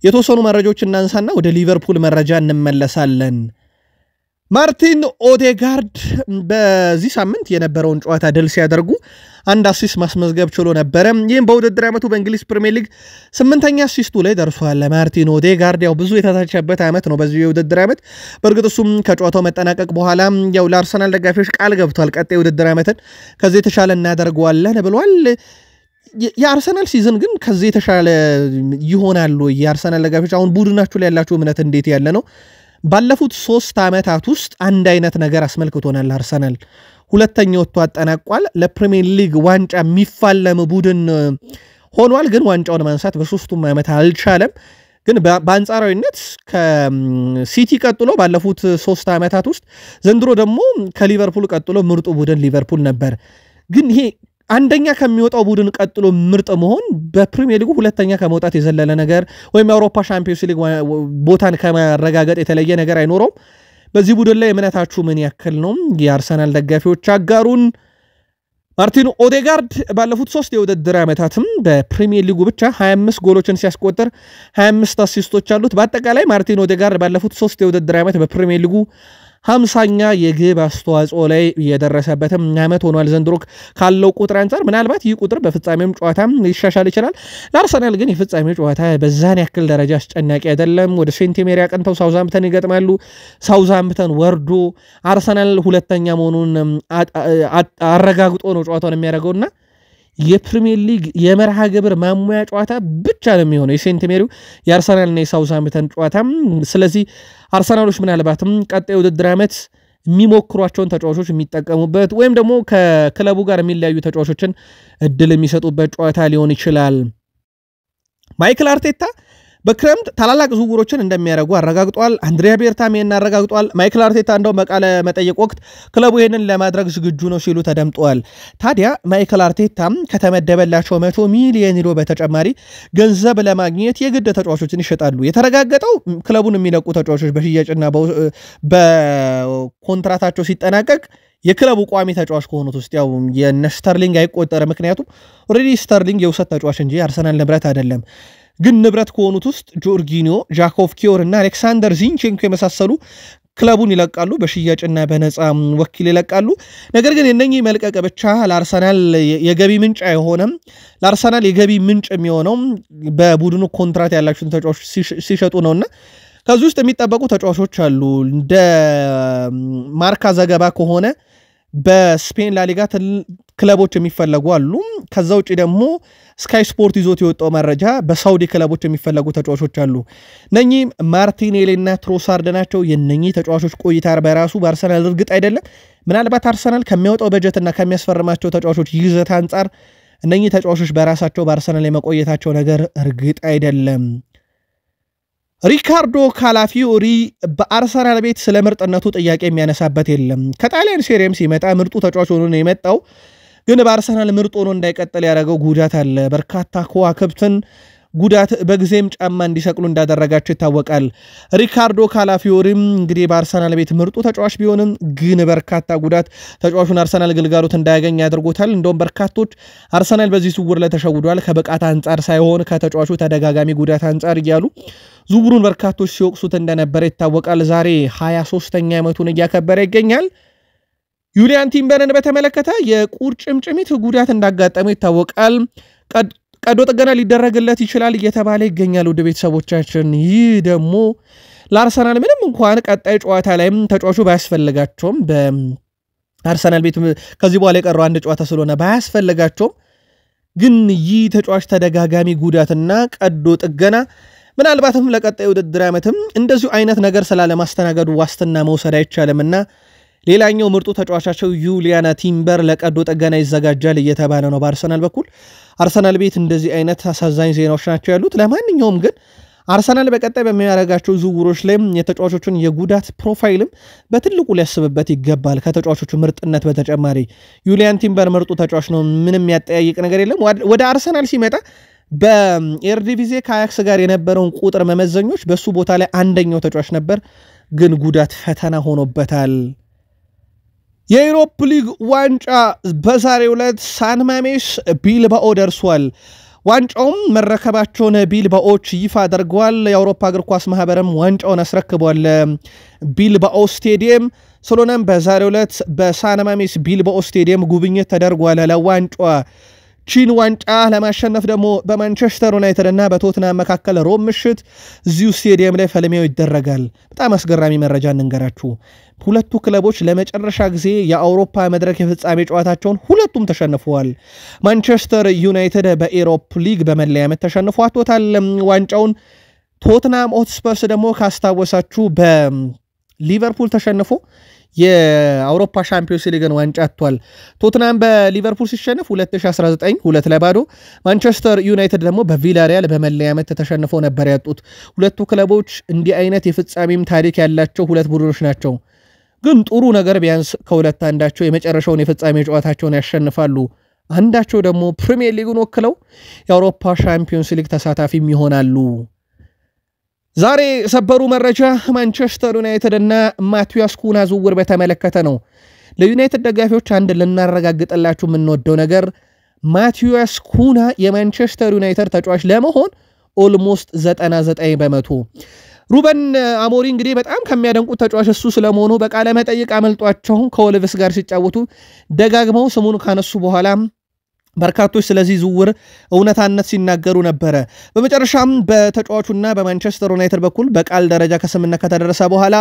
የተወሰኑ መረጃዎችን እናንሳና ወደ ሊቨርፑል መረጃ እንመለሳለን። ማርቲን ኦዴጋርድ በዚህ ሳምንት የነበረውን ጨዋታ ድል ሲያደርጉ አንድ አሲስት ማስመዝገብ ችሎ ነበረ። ይህም በውድድር ዓመቱ በእንግሊዝ ፕሪሚየር ሊግ 8ኛ አሲስቱ ላይ ደርሷል። ማርቲን ኦዴጋርድ ያው ብዙ የተተቸበት ዓመት ነው በዚህ የውድድር ዓመት። በእርግጥ እሱም ከጨዋታው መጠናቀቅ በኋላ ያው ለአርሰናል ደጋፊዎች ቃል ገብቷል። ቀጣይ የውድድር ዓመትን ከዚህ የተሻለ እናደርገዋለን ብሏል። የአርሰናል ሲዝን ግን ከዚህ የተሻለ ይሆናሉ። የአርሰናል ደጋፊዎች አሁን ቡድናችሁ ላይ ያላችሁ እምነት እንዴት ያለ ነው? ባለፉት 3 ዓመታት ውስጥ አንድ አይነት ነገር አስመልክቶናል። አርሰናል ሁለተኛ ወጥቶ አጠናቋል። ለፕሪሚየር ሊግ ዋንጫ የሚፋለም ቡድን ሆኗል። ግን ዋንጫውን ማንሳት በሶስቱም ዓመት አልቻለም። ግን በአንጻራዊነት ከሲቲ ቀጥሎ ባለፉት 3 ዓመታት ውስጥ ዘንድሮ ደግሞ ከሊቨርፑል ቀጥሎ ምርጡ ቡድን ሊቨርፑል ነበር። ግን ይሄ አንደኛ ከሚወጣው ቡድን ቀጥሎ ምርጥ መሆን በፕሪሚየር ሊጉ ሁለተኛ ከመውጣት የዘለለ ነገር ወይም የአውሮፓ ሻምፒዮንስ ሊግ ቦታን ከማረጋገጥ የተለየ ነገር አይኖረውም። በዚህ ቡድን ላይ እምነታችሁ ምን ያክል ነው? የአርሰናል ደጋፊዎች አጋሩን። ማርቲን ኦዴጋርድ ባለፉት 3 የውድድር ዓመታትም በፕሪሚየር ሊጉ ብቻ 25 ጎሎችን ሲያስቆጥር 25 አሲስቶች አሉት። በአጠቃላይ ማርቲን ኦዴጋርድ ባለፉት 3 የውድድር ዓመት በፕሪሚየር ሊጉ 50ኛ የግብ አስተዋጽኦ ላይ የደረሰበትም ዓመት ሆኗል ዘንድሮ ካለው ቁጥር አንፃር ምናልባት ይህ ቁጥር በፍጻሜም ጨዋታም ሊሻሻል ይችላል ለአርሰናል ግን የፍጻሜው ጨዋታ በዛን ያክል ደረጃ አስጨናቂ አይደለም ወደ ሴንት ሜሪ አቅንተው ሳውዛምፕተን ይገጥማሉ ሳውዛምፕተን ወርዶ አርሰናል ሁለተኛ መሆኑን አረጋግጦ ነው ጨዋታውን የሚያደርገውና የፕሪሚየር ሊግ የመርሃ ግብር ማሙያ ጨዋታ ብቻ ነው የሚሆነው የሴንት ሜሪው የአርሰናልና የሳውዛምፕተን ጨዋታ ስለዚህ አርሰናሎች ምናልባትም ቀጣይ ውድድር ዓመት የሚሞክሯቸውን ተጫዋቾች የሚጠቀሙበት ወይም ደግሞ ከክለቡ ጋር የሚለያዩ ተጫዋቾችን እድል የሚሰጡበት ጨዋታ ሊሆን ይችላል ማይክል አርቴታ በክረምት ታላላቅ ዝውውሮችን እንደሚያደርጉ አረጋግጧል አንድሪያ ቤርታም ይሄን አረጋግጧል ማይክል አርቴታ እንደው በቃለ መጠየቅ ወቅት ክለቡ ይሄንን ለማድረግ ዝግጁ ነው ሲሉ ተደምጧል ታዲያ ማይክል አርቴታም ከተመደበላቸው 100 ሚሊዮን ዩሮ በተጨማሪ ገንዘብ ለማግኘት የግድ ተጫዋቾችን ይሸጣሉ የተረጋገጠው ክለቡን የሚለቁ ተጫዋቾች በሽያጭና በኮንትራታቸው ሲጠናቀቅ የክለቡ ቋሚ ተጫዋች ከሆኑት ውስጥ ያው የነስተርሊንግ አይቆጠረ ምክንያቱም ኦሬዲ ስተርሊንግ የውሰት ተጫዋች እንጂ አርሰናል ንብረት አይደለም ግን ንብረት ከሆኑት ውስጥ ጆርጊኒዮ ጃኮቭ ኪዮር እና አሌክሳንደር ዚንቼንኮ የመሳሰሉ ክለቡን ይለቃሉ በሽያጭና በነፃ ወኪል ይለቃሉ ነገር ግን የነኚህ መልቀቅ ብቻ ለአርሰናል የገቢ ምንጭ አይሆንም ለአርሰናል የገቢ ምንጭ የሚሆነው በቡድኑ ኮንትራት ያላቸውን ተጫዋቾች ሲሸጡ ነውና ከዚህ ውስጥ የሚጠበቁ ተጫዋቾች አሉ እንደ ማርካ ዘገባ ከሆነ በስፔን ላሊጋ ክለቦች የሚፈለጉ አሉ ከዛ ውጪ ደግሞ ስካይ ስፖርት ይዞት የወጣው መረጃ በሳውዲ ክለቦች የሚፈለጉ ተጫዋቾች አሉ ነኚህ ማርቲኔሊ እና ትሮሳርድ ናቸው የነኚህ ተጫዋቾች ቆይታ በራሱ በአርሰናል እርግጥ አይደለም ምናልባት አርሰናል ከሚያወጣው በጀትና ከሚያስፈርማቸው ተጫዋቾች ይዘት አንፃር እነኚህ ተጫዋቾች በራሳቸው በአርሰናል የመቆየታቸው ነገር እርግጥ አይደለም ሪካርዶ ካላፊዮሪ በአርሰናል ቤት ስለ ምርጥነቱ ጥያቄ የሚያነሳበት የለም ከጣሊያን ሴሪየም ሲመጣ ምርጡ ተጫዋች ሆኖ ነው የመጣው ግን በአርሰናል ምርጥ ሆኖ እንዳይቀጥል ያደረገው ጉዳት አለ በርካታ ከዋክብትን ጉዳት በጊዜም ጫማ እንዲሰቅሉ እንዳደረጋቸው ይታወቃል ሪካርዶ ካላፊዮሪም እንግዲህ በአርሰናል ቤት ምርጡ ተጫዋች ቢሆንም ግን በርካታ ጉዳት ተጫዋቹን አርሰናል ግልጋሎት እንዳያገኝ ያደርጎታል እንደውም በርካቶች አርሰናል በዚህ ዝውውር ላይ ተሸውዷል ከብቃት አንጻር ሳይሆን ከተጫዋቹ ተደጋጋሚ ጉዳት አንጻር እያሉ ዝውውሩን በርካቶች ሲወቅሱት እንደነበረ ይታወቃል ዛሬ 23ኛ ዓመቱን እያከበረ ይገኛል ዩሊያን ቲምበርን በተመለከተ የቁርጭምጭሚት ጉዳት እንዳጋጠመው ይታወቃል ቀዶ ጥገና ሊደረግለት ይችላል እየተባለ ይገኛል ወደ ቤተሰቦቻችን ይህ ደግሞ ለአርሰናል ምንም እንኳን ቀጣይ ጨዋታ ላይም ተጫዋቹ ባያስፈልጋቸውም በአርሰናል ቤት ከዚህ በኋላ የቀረው አንድ ጨዋታ ስለሆነ ባያስፈልጋቸውም ግን ይህ ተጫዋች ተደጋጋሚ ጉዳትና ቀዶ ጥገና ምናልባትም ለቀጣይ ውድድር ዓመትም እንደዚሁ አይነት ነገር ስላለማስተናገዱ ዋስትና መውሰድ አይቻልምና ሌላኛው ምርጡ ተጫዋቻቸው ዩሊያን ቲምበር ለቀዶ ጥገና ይዘጋጃል እየተባለ ነው በአርሰናል በኩል አርሰናል ቤት እንደዚህ አይነት አሳዛኝ ዜናዎች ናቸው ያሉት ለማንኛውም ግን አርሰናል በቀጣይ በሚያደርጋቸው ዝውውሮች ላይ የተጫዋቾቹን የጉዳት ፕሮፋይልም በትልቁ ሊያስብበት ይገባል ከተጫዋቾቹ ምርጥነት በተጨማሪ ዩሊያን ቲምበር ምርጡ ተጫዋች ነው ምንም ያጠያይቅ ነገር የለም ወደ አርሰናል ሲመጣ በኤርዲቪዜ ከአያክስ ጋር የነበረውን ቁጥር መመዘኞች በሱ ቦታ ላይ አንደኛው ተጫዋች ነበር ግን ጉዳት ፈተና ሆኖበታል የዩሮፕ ሊግ ዋንጫ በዛሬው ዕለት ሳን ማሜስ ቢልባኦ ደርሷል ዋንጫውም መረከባቸውን ቢልባኦች ይፋ አድርገዋል የአውሮፓ እግር ኳስ ማህበርም ዋንጫውን አስረክቧል ቢልባኦ ስቴዲየም ስለሆነም በዛሬው ዕለት በሳን ማሜስ ቢልባኦ ስቴዲየም ጉብኝት ተደርጓል ለዋንጫ ቺን ዋንጫ ለማሸነፍ ደግሞ በማንቸስተር ዩናይትድ እና በቶትናም መካከል ሮብ ምሽት እዚሁ ስቴዲየም ላይ ፍልሚያው ይደረጋል በጣም አስገራሚ መረጃ እንንገራችሁ ሁለቱ ክለቦች ለመጨረሻ ጊዜ የአውሮፓ መድረክ የፍጻሜ ጨዋታቸውን ሁለቱም ተሸንፈዋል ማንቸስተር ዩናይትድ በኤሮፕ ሊግ በመለያ ምት ተሸንፏል ዋንጫውን ቶትናም ሆትስፐርስ ደግሞ ካስታወሳችሁ በሊቨርፑል ተሸንፎ የአውሮፓ ሻምፒዮንስ ሊግን ዋንጫ አጥቷል ቶትናም በሊቨርፑል ሲሸነፍ 2019 2-0 ማንቸስተር ዩናይትድ ደግሞ በቪላሪያል በመለያ ምት ተሸንፈው ነበር ያጡት ሁለቱ ክለቦች እንዲህ አይነት የፍጻሜም ታሪክ ያላቸው ሁለት ቡድኖች ናቸው ግን ጥሩ ነገር ቢያንስ ከሁለት አንዳቸው የመጨረሻውን የፍጻሜ ጨዋታቸውን ያሸንፋሉ አንዳቸው ደግሞ ፕሪሚየር ሊጉን ወክለው የአውሮፓ ሻምፒዮንስ ሊግ ተሳታፊም ይሆናሉ ዛሬ ሰበሩ መረጃ ማንቸስተር ዩናይትድ እና ማቲያስ ኩና ዝውውር በተመለከተ ነው ለዩናይትድ ደጋፊዎች አንድ ልናረጋግጥላችሁ የምንወደው ነገር ማቲያስ ኩና የማንቸስተር ዩናይትድ ተጫዋች ለመሆን ኦልሞስት 99% ሩበን አሞሪ እንግዲህ በጣም ከሚያደንቁት ተጫዋች እሱ ስለመሆኑ በቃለ መጠይቅ አመልጧቸው ከወልቭስ ጋር ሲጫወቱ ደጋግመው ስሙን ካነሱ በኋላ በርካቶች ስለዚህ ዝውውር እውነታነት ሲናገሩ ነበረ። በመጨረሻም በተጫዋቹና በማንቸስተር ዩናይትድ በኩል በቃል ደረጃ ከስምምነት ከተደረሰ በኋላ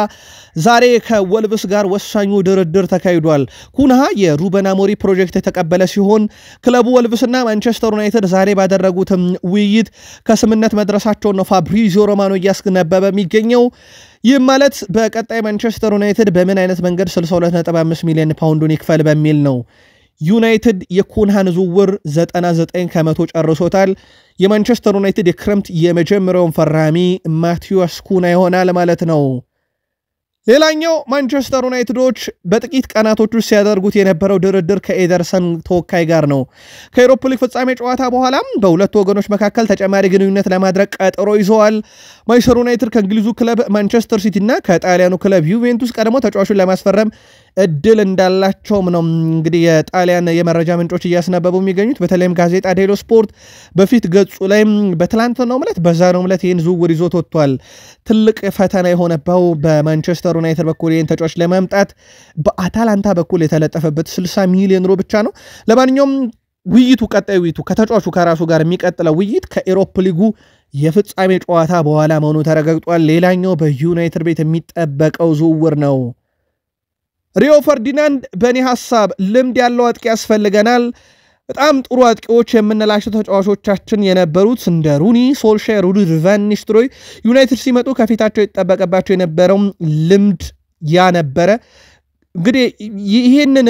ዛሬ ከወልቭስ ጋር ወሳኙ ድርድር ተካሂዷል። ኩንሃ የሩበን አሞሪ ፕሮጀክት የተቀበለ ሲሆን ክለቡ ወልቭስና ማንቸስተር ዩናይትድ ዛሬ ባደረጉት ውይይት ከስምምነት መድረሳቸውን ነው ፋብሪዚዮ ሮማኖ እያስነበበ የሚገኘው። ይህ ማለት በቀጣይ ማንቸስተር ዩናይትድ በምን አይነት መንገድ 62.5 ሚሊዮን ፓውንዱን ይክፈል በሚል ነው። ዩናይትድ የኩንሃን ዝውውር 99% ጨርሶታል። የማንቸስተር ዩናይትድ የክረምት የመጀመሪያውን ፈራሚ ማቲያስ ኩንሃ ይሆናል ማለት ነው። ሌላኛው ማንቸስተር ዩናይትዶች በጥቂት ቀናቶች ውስጥ ሲያደርጉት የነበረው ድርድር ከኤደርሰን ተወካይ ጋር ነው። ከዩሮፓ ሊግ ፍጻሜ ጨዋታ በኋላም በሁለቱ ወገኖች መካከል ተጨማሪ ግንኙነት ለማድረግ ቀጠሮ ይዘዋል። ማንቸስተር ዩናይትድ ከእንግሊዙ ክለብ ማንቸስተር ሲቲ እና ከጣሊያኑ ክለብ ዩቬንቱስ ቀድሞ ተጫዋቹን ለማስፈረም እድል እንዳላቸውም ነው እንግዲህ የጣሊያን የመረጃ ምንጮች እያስነበቡ የሚገኙት። በተለይም ጋዜጣ ዴሎ ስፖርት በፊት ገጹ ላይ በትላንትናው ዕለት በዛሬው ዕለት ይህን ዝውውር ይዞት ወጥቷል። ትልቅ ፈተና የሆነው በማንቸስተር ዩናይትድ በኩል ይህን ተጫዋች ለማምጣት በአታላንታ በኩል የተለጠፈበት 60 ሚሊዮን ዩሮ ብቻ ነው። ለማንኛውም ውይይቱ ቀጣይ ውይይቱ ከተጫዋቹ ከራሱ ጋር የሚቀጥለው ውይይት ከኤሮፕ ሊጉ የፍጻሜ ጨዋታ በኋላ መሆኑ ተረጋግጧል። ሌላኛው በዩናይትድ ቤት የሚጠበቀው ዝውውር ነው። ሪዮ ፈርዲናንድ በእኔ ሐሳብ ልምድ ያለው አጥቂ ያስፈልገናል። በጣም ጥሩ አጥቂዎች የምንላቸው ተጫዋቾቻችን የነበሩት እንደ ሩኒ፣ ሶልሻየር፣ ሩዲገር ቫን ኒስተልሮይ ዩናይትድ ሲመጡ ከፊታቸው ይጠበቅባቸው የነበረው ልምድ ያ ነበረ። እንግዲህ ይህንን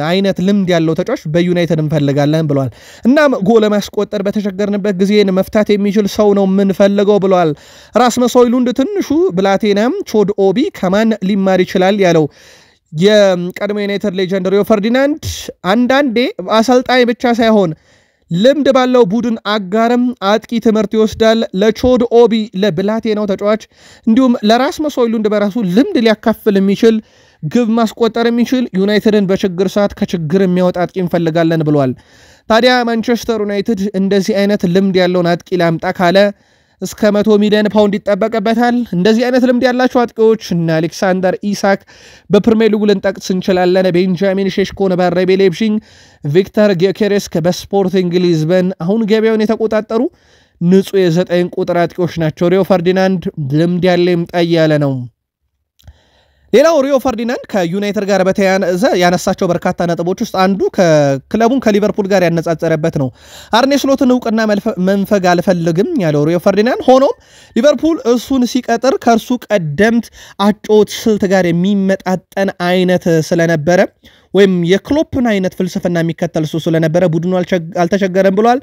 አይነት ልምድ ያለው ተጫዋች በዩናይትድ እንፈልጋለን ብለዋል። እናም ጎል ለማስቆጠር በተቸገርንበት ጊዜ መፍታት የሚችል ሰው ነው የምንፈልገው ብለዋል። ራስመስ ሆይሉንድ ትንሹ ብላቴናም ቾድ ኦቢ ከማን ሊማር ይችላል ያለው የቀድሞ ዩናይትድ ሌጀንድ ሪዮ ፈርዲናንድ አንዳንዴ አሰልጣኝ ብቻ ሳይሆን ልምድ ባለው ቡድን አጋርም አጥቂ ትምህርት ይወስዳል። ለቾድ ኦቢ ለብላቴናው ተጫዋች እንዲሁም ለራስመስ ሆይሉንድ በራሱ ልምድ ሊያካፍል የሚችል ግብ ማስቆጠር የሚችል ዩናይትድን በችግር ሰዓት ከችግር የሚያወጣ አጥቂ እንፈልጋለን ብሏል። ታዲያ ማንቸስተር ዩናይትድ እንደዚህ አይነት ልምድ ያለውን አጥቂ ላምጣ ካለ እስከ 100 ሚሊዮን ፓውንድ ይጠበቅበታል። እንደዚህ አይነት ልምድ ያላቸው አጥቂዎች እና አሌክሳንደር ኢሳክ በፕሪሚየር ሊጉ ልንጠቅስ እንችላለን። ቤንጃሚን ሼሽኮን በአርቢ ላይፕዚግ፣ ቪክተር ጊዮኬሬስ በስፖርቲንግ ሊዝበን አሁን ገበያውን የተቆጣጠሩ ንጹህ የ9 ቁጥር አጥቂዎች ናቸው። ሪዮ ፈርዲናንድ ልምድ ያለ ይምጣ እያለ ነው። ሌላው ሪዮ ፈርዲናንድ ከዩናይትድ ጋር በተያያዘ ያነሳቸው በርካታ ነጥቦች ውስጥ አንዱ ክለቡን ከሊቨርፑል ጋር ያነጻጸረበት ነው። አርኔ ስሎትን እውቅና መንፈግ አልፈልግም ያለው ሪዮ ፈርዲናንድ፣ ሆኖም ሊቨርፑል እሱን ሲቀጥር ከእርሱ ቀደምት አጮት ስልት ጋር የሚመጣጠን አይነት ስለነበረ ወይም የክሎፕን አይነት ፍልስፍና የሚከተል እሱ ስለነበረ ቡድኑ አልተቸገረም ብሏል።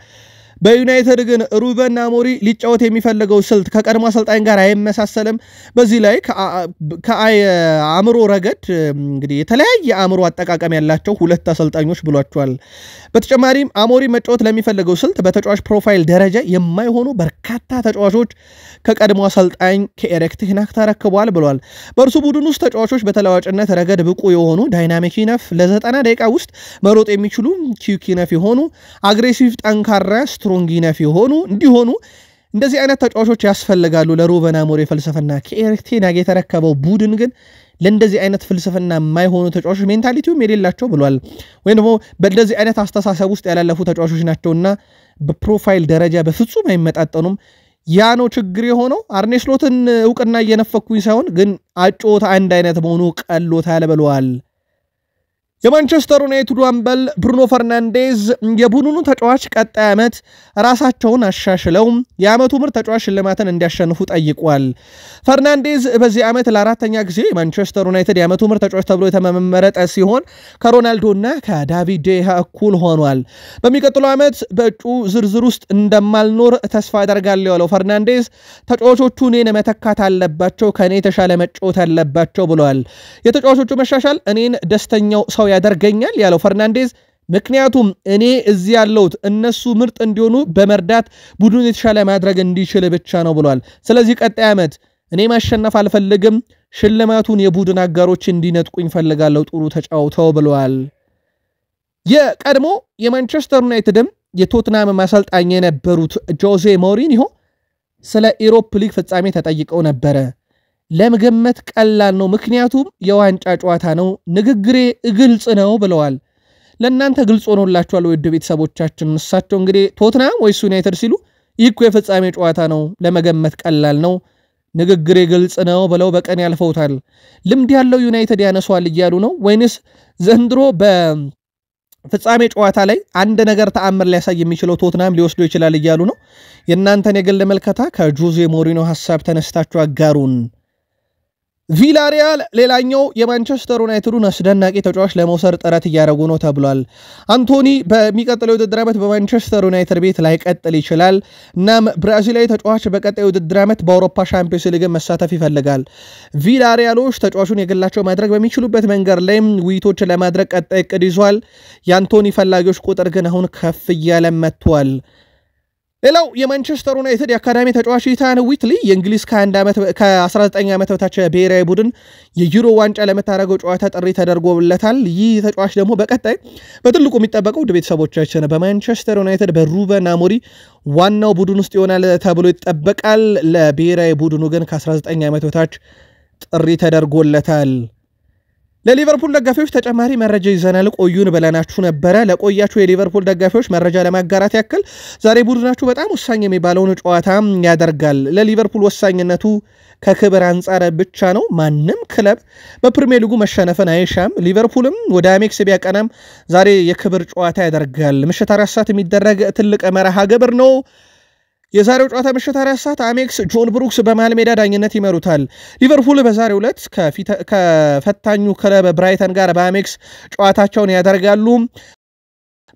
በዩናይትድ ግን ሩበን አሞሪ ሊጫወት የሚፈልገው ስልት ከቀድሞ አሰልጣኝ ጋር አይመሳሰልም። በዚህ ላይ ከአእምሮ ረገድ እንግዲህ የተለያየ አእምሮ አጠቃቀም ያላቸው ሁለት አሰልጣኞች ብሏቸዋል። በተጨማሪም አሞሪ መጫወት ለሚፈልገው ስልት በተጫዋች ፕሮፋይል ደረጃ የማይሆኑ በርካታ ተጫዋቾች ከቀድሞ አሰልጣኝ ከኤሪክ ቴን ሃግ ተረክቧል ብሏል። በእርሱ ቡድን ውስጥ ተጫዋቾች በተለዋጭነት ረገድ ብቁ የሆኑ ዳይናሚክ ኢነፍ ለ90 ደቂቃ ውስጥ መሮጥ የሚችሉ ኪክ ኢነፍ የሆኑ አግሬሲቭ ጠንካራ ስትሮንግ ኢነፍ የሆኑ እንዲሆኑ እንደዚህ አይነት ተጫዋቾች ያስፈልጋሉ ለሩበን አሞሪም ፍልስፍና። ከኤሪክ ቴን ሃግ የተረከበው ቡድን ግን ለእንደዚህ አይነት ፍልስፍና የማይሆኑ ተጫዋቾች ሜንታሊቲውም የሌላቸው ብሏል። ወይም ደግሞ በእንደዚህ አይነት አስተሳሰብ ውስጥ ያላለፉ ተጫዋቾች ናቸውና በፕሮፋይል ደረጃ በፍጹም አይመጣጠኑም። ያ ነው ችግር የሆነው። አርኔ ስሎትን እውቅና እየነፈኩኝ ሳይሆን ግን አጮት አንድ አይነት መሆኑ ቀሎታል ብለዋል። የማንቸስተር ዩናይትድ አምበል ብሩኖ ፈርናንዴዝ የቡድኑ ተጫዋች ቀጣይ ዓመት ራሳቸውን አሻሽለው የዓመቱ ምርጥ ተጫዋች ሽልማትን እንዲያሸንፉ ጠይቋል። ፈርናንዴዝ በዚህ ዓመት ለአራተኛ ጊዜ ማንቸስተር ዩናይትድ የዓመቱ ምርጥ ተጫዋች ተብሎ የተመረጠ ሲሆን ከሮናልዶና ከዳቪድ ዴሃ እኩል ሆኗል። በሚቀጥለው ዓመት በእጩ ዝርዝር ውስጥ እንደማልኖር ተስፋ አደርጋለሁ ያለው ፈርናንዴዝ ተጫዋቾቹ እኔን መተካት አለባቸው፣ ከኔ የተሻለ መጫወት አለባቸው ብለዋል። የተጫዋቾቹ መሻሻል እኔን ደስተኛው ሰው ያደርገኛል ያለው ፈርናንዴዝ ምክንያቱም እኔ እዚህ ያለሁት እነሱ ምርጥ እንዲሆኑ በመርዳት ቡድኑን የተሻለ ማድረግ እንዲችል ብቻ ነው ብሏል። ስለዚህ ቀጣይ ዓመት እኔ ማሸነፍ አልፈልግም፣ ሽልማቱን የቡድን አጋሮች እንዲነጥቁኝ ፈልጋለሁ፣ ጥሩ ተጫውተው ብለዋል። የቀድሞ የማንቸስተር ዩናይትድም የቶትናም ማሰልጣኝ የነበሩት ጆዜ ሞሪኒሆ ስለ ኢሮፕ ሊግ ፍጻሜ ተጠይቀው ነበረ። ለመገመት ቀላል ነው ምክንያቱም የዋንጫ ጨዋታ ነው ንግግሬ ግልጽ ነው ብለዋል። ለእናንተ ግልጽ ሆኖላችኋል ውድ ቤተሰቦቻችን? እሳቸው እንግዲህ ቶትናም ወይስ ዩናይትድ ሲሉ ይህ የፍጻሜ ጨዋታ ነው ለመገመት ቀላል ነው ንግግሬ ግልጽ ነው ብለው በቀን ያልፈውታል። ልምድ ያለው ዩናይትድ ያነሷል እያሉ ነው ወይንስ ዘንድሮ በፍጻሜ ጨዋታ ላይ አንድ ነገር ተአምር ሊያሳይ የሚችለው ቶትናም ሊወስዶ ይችላል እያሉ ነው? የእናንተን የግል መልከታ ከጆዜ ሞሪኖ ሐሳብ ተነስታችሁ አጋሩን። ቪላሪያል ሌላኛው የማንቸስተር ዩናይትዱን አስደናቂ ተጫዋች ለመውሰድ ጥረት እያደረጉ ነው ተብሏል። አንቶኒ በሚቀጥለው ውድድር ዓመት በማንቸስተር ዩናይትድ ቤት ላይ ቀጥል ይችላል። እናም ብራዚላዊ ተጫዋች በቀጣዩ ውድድር ዓመት በአውሮፓ ሻምፒዮንስ ሊግ መሳተፍ ይፈልጋል። ቪላሪያሎች ተጫዋቹን የግላቸው ማድረግ በሚችሉበት መንገድ ላይ ውይይቶችን ለማድረግ ቀጣይ እቅድ ይዟል። የአንቶኒ ፈላጊዎች ቁጥር ግን አሁን ከፍ እያለ መጥቷል። ሌላው የማንቸስተር ዩናይትድ የአካዳሚ ተጫዋች ኢታን ዊትሊ የእንግሊዝ ከ19 ዓመት በታች ብሔራዊ ቡድን የዩሮ ዋንጫ ለመታረገው ጨዋታ ጥሪ ተደርጎለታል። ይህ ተጫዋች ደግሞ በቀጣይ በትልቁ የሚጠበቀው ውድ ቤተሰቦቻችን በማንቸስተር ዩናይትድ በሩበን አሞሪም ዋናው ቡድን ውስጥ ይሆናል ተብሎ ይጠበቃል። ለብሔራዊ ቡድኑ ግን ከ19 ዓመት በታች ጥሪ ተደርጎለታል። ለሊቨርፑል ደጋፊዎች ተጨማሪ መረጃ ይዘናል ቆዩን ብለናችሁ ነበረ። ለቆያችሁ የሊቨርፑል ደጋፊዎች መረጃ ለማጋራት ያክል ዛሬ ቡድናችሁ በጣም ወሳኝ የሚባለውን ጨዋታ ያደርጋል። ለሊቨርፑል ወሳኝነቱ ከክብር አንጻር ብቻ ነው። ማንም ክለብ በፕሪሚየር ሊጉ መሸነፍን አይሻም። ሊቨርፑልም ወደ አሜክስ ቢያቀናም ዛሬ የክብር ጨዋታ ያደርጋል። ምሽት 4 ሰዓት የሚደረግ ትልቅ መርሃ ግብር ነው። የዛሬው ጨዋታ ምሽት 4 ሰዓት አሜክስ ጆን ብሩክስ በመሃል ሜዳ ዳኝነት ይመሩታል። ሊቨርፑል በዛሬው ዕለት ከፈታኙ ክለብ ብራይተን ጋር በአሜክስ ጨዋታቸውን ያደርጋሉ።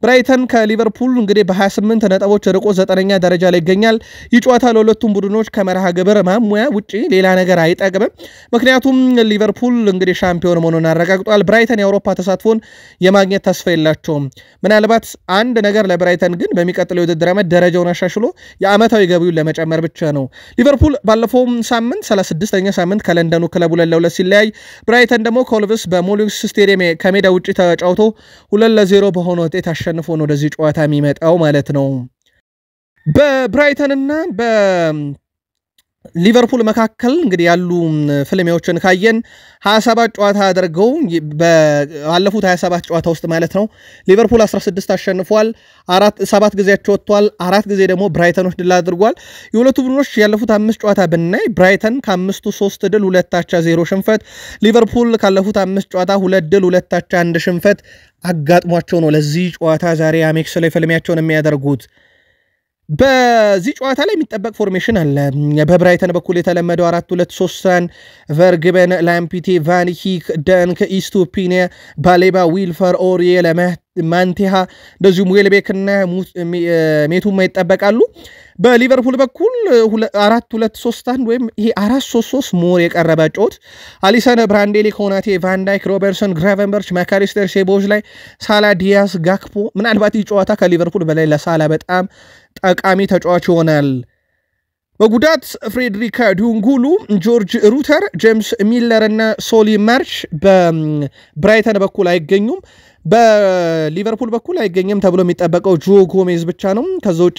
ብራይተን ከሊቨርፑል እንግዲህ በ28 ነጥቦች ርቆ 9ኛ ደረጃ ላይ ይገኛል። ይህ ጨዋታ ለሁለቱም ቡድኖች ከመርሃ ግብር ማሙያ ውጪ ሌላ ነገር አይጠቅምም። ምክንያቱም ሊቨርፑል እንግዲህ ሻምፒዮን መሆኑን አረጋግጧል። ብራይተን የአውሮፓ ተሳትፎን የማግኘት ተስፋ የላቸውም። ምናልባት አንድ ነገር ለብራይተን ግን በሚቀጥለው የውድድር ዓመት ደረጃውን አሻሽሎ የዓመታዊ ገቢውን ለመጨመር ብቻ ነው። ሊቨርፑል ባለፈው ሳምንት 36ኛ ሳምንት ከለንደኑ ክለብ 2-2 ሲለያይ፣ ብራይተን ደግሞ ኮልቭስ በሞሊንግስ ስቴዲየም ከሜዳ ውጪ ተጫውቶ 2-0 በሆነ ውጤት አሸንፎ ነው ወደዚህ ጨዋታ የሚመጣው ማለት ነው። በብራይተንና በሊቨርፑል መካከል እንግዲህ ያሉ ፍልሚያዎችን ካየን 27 ጨዋታ አድርገው ባለፉት 27 ጨዋታ ውስጥ ማለት ነው ሊቨርፑል 16 አሸንፏል፣ 7 ጊዜያቸው ወጥቷል፣ 4 ጊዜ ደግሞ ብራይተኖች ድል አድርጓል። የሁለቱ ቡድኖች ያለፉት 5 ጨዋታ ብናይ ብራይተን ከ5ቱ 3 ድል 2 አቻ 0 ሽንፈት፣ ሊቨርፑል ካለፉት 5 ጨዋታ 2 ድል 2 አቻ 1 ሽንፈት አጋጥሟቸው ነው ለዚህ ጨዋታ ዛሬ አሜክስ ላይ ፍልሚያቸውን የሚያደርጉት። በዚህ ጨዋታ ላይ የሚጠበቅ ፎርሜሽን አለ። በብራይተን በኩል የተለመደው 4-2-3 ቨርግበን፣ ላምፒቴ፣ ቫን ሂክ፣ ደንክ፣ ኢስቱፒኔ፣ ባሌባ፣ ዊልፈር፣ ኦሪየል፣ ማንቴሃ እንደዚሁም ዌልቤክና ሜቱማ ይጠበቃሉ። በሊቨርፑል በኩል 4-2-3 ወይም ይሄ 4-3-3 ሞር የቀረበ ጨዋታ አሊሰን፣ ብራንዴሊ፣ ኮናቴ፣ ቫንዳይክ፣ ሮበርትሰን፣ ግራቨንበርች፣ ማካሊስተር፣ ሴቦዝ ላይ ሳላ፣ ዲያስ፣ ጋክፖ ምናልባት ይህ ጨዋታ ከሊቨርፑል በላይ ለሳላ በጣም ጠቃሚ ተጫዋች ይሆናል። በጉዳት ፍሬድሪክ ዱንጉሉ፣ ጆርጅ ሩተር፣ ጄምስ ሚለር እና ሶሊ ማርች በብራይተን በኩል አይገኙም። በሊቨርፑል በኩል አይገኝም ተብሎ የሚጠበቀው ጆ ጎሜዝ ብቻ ነው። ከዛ ውጪ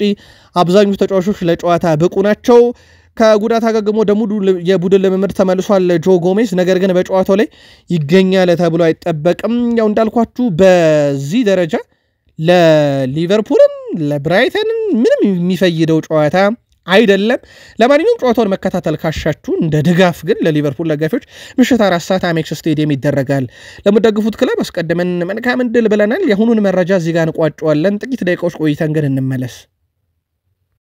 አብዛኞቹ ተጫዋቾች ለጨዋታ ብቁ ናቸው። ከጉዳት አገግሞ ደግሞ የቡድን ልምምድ ተመልሷል ጆ ጎሜዝ። ነገር ግን በጨዋታው ላይ ይገኛል ተብሎ አይጠበቅም። ያው እንዳልኳችሁ በዚህ ደረጃ ለሊቨርፑልም ለብራይተንም ምንም የሚፈይደው ጨዋታ አይደለም። ለማንኛውም ጨዋታውን መከታተል ካሻችሁ እንደ ድጋፍ ግን ለሊቨርፑል ደጋፊዎች ምሽት 4 ሰዓት አሜክስ ስቴዲየም ይደረጋል። ለምትደግፉት ክለብ አስቀድመን መልካም ዕድል ብለናል። የአሁኑን መረጃ እዚህ ጋር እንቋጨዋለን። ጥቂት ደቂቃዎች ቆይተን ግን እንመለስ።